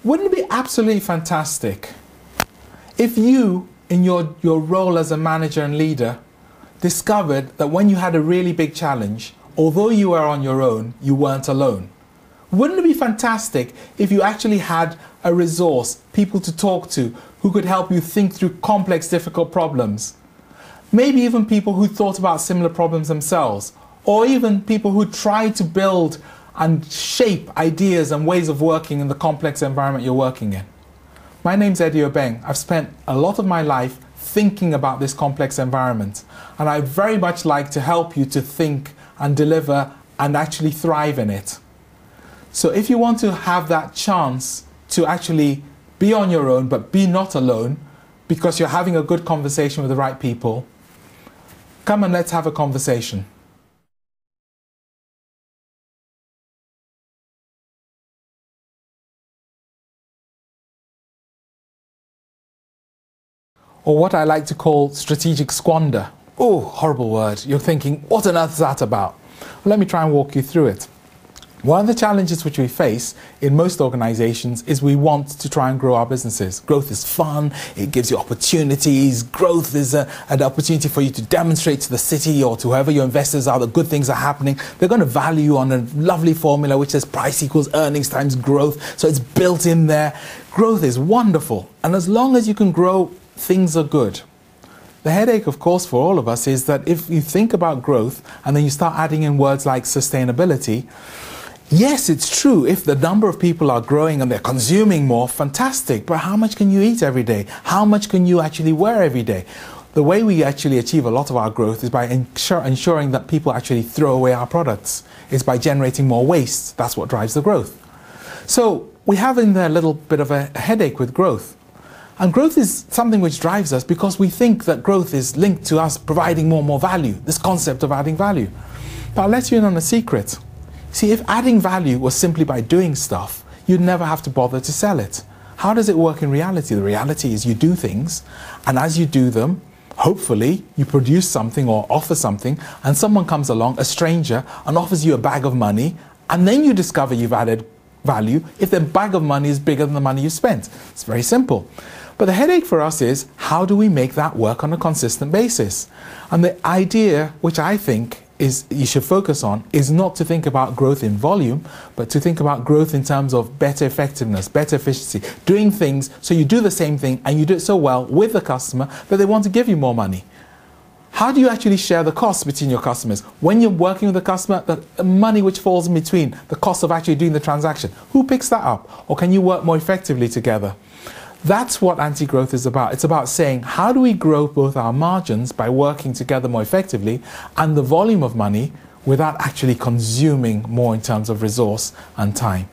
Wouldn't it be absolutely fantastic if you, in your role as a manager and leader, discovered that when you had a really big challenge, although you were on your own, you weren't alone? Wouldn't it be fantastic if you actually had a resource, people to talk to, who could help you think through complex, difficult problems? Maybe even people who thought about similar problems themselves, or even people who tried to build and shape ideas and ways of working in the complex environment you're working in. My name's Eddie Obeng. I've spent a lot of my life thinking about this complex environment, and I'd very much like to help you to think and deliver and actually thrive in it. So if you want to have that chance to actually be on your own but be not alone because you're having a good conversation with the right people, come and let's have a conversation. Or what I like to call strategic squander. Oh, horrible word. You're thinking, what on earth is that about? Well, let me try and walk you through it. One of the challenges which we face in most organizations is we want to try and grow our businesses. Growth is fun, it gives you opportunities, growth is an opportunity for you to demonstrate to the city or to whoever your investors are that good things are happening. They're going to value you on a lovely formula which says price equals earnings times growth, so it's built in there. Growth is wonderful, and as long as you can grow, things are good. The headache, of course, for all of us is that if you think about growth and then you start adding in words like sustainability, yes, it's true, if the number of people are growing and they're consuming more, fantastic, but how much can you eat every day? How much can you actually wear every day? The way we actually achieve a lot of our growth is by ensuring that people actually throw away our products. It's by generating more waste. That's what drives the growth. So we have in there a little bit of a headache with growth. And growth is something which drives us because we think that growth is linked to us providing more and more value, this concept of adding value. But I'll let you in on a secret. See, if adding value was simply by doing stuff, you'd never have to bother to sell it. How does it work in reality? The reality is you do things, and as you do them, hopefully you produce something or offer something, and someone comes along, a stranger, and offers you a bag of money, and then you discover you've added value if the bag of money is bigger than the money you spent. It's very simple. But the headache for us is, how do we make that work on a consistent basis? And the idea, which I think is you should focus on, is not to think about growth in volume, but to think about growth in terms of better effectiveness, better efficiency, doing things so you do the same thing and you do it so well with the customer that they want to give you more money. How do you actually share the costs between your customers? When you're working with the customer, the money which falls in between, the cost of actually doing the transaction, who picks that up? Or can you work more effectively together? That's what anti-growth is about. It's about saying, how do we grow both our margins by working together more effectively and the volume of money without actually consuming more in terms of resource and time?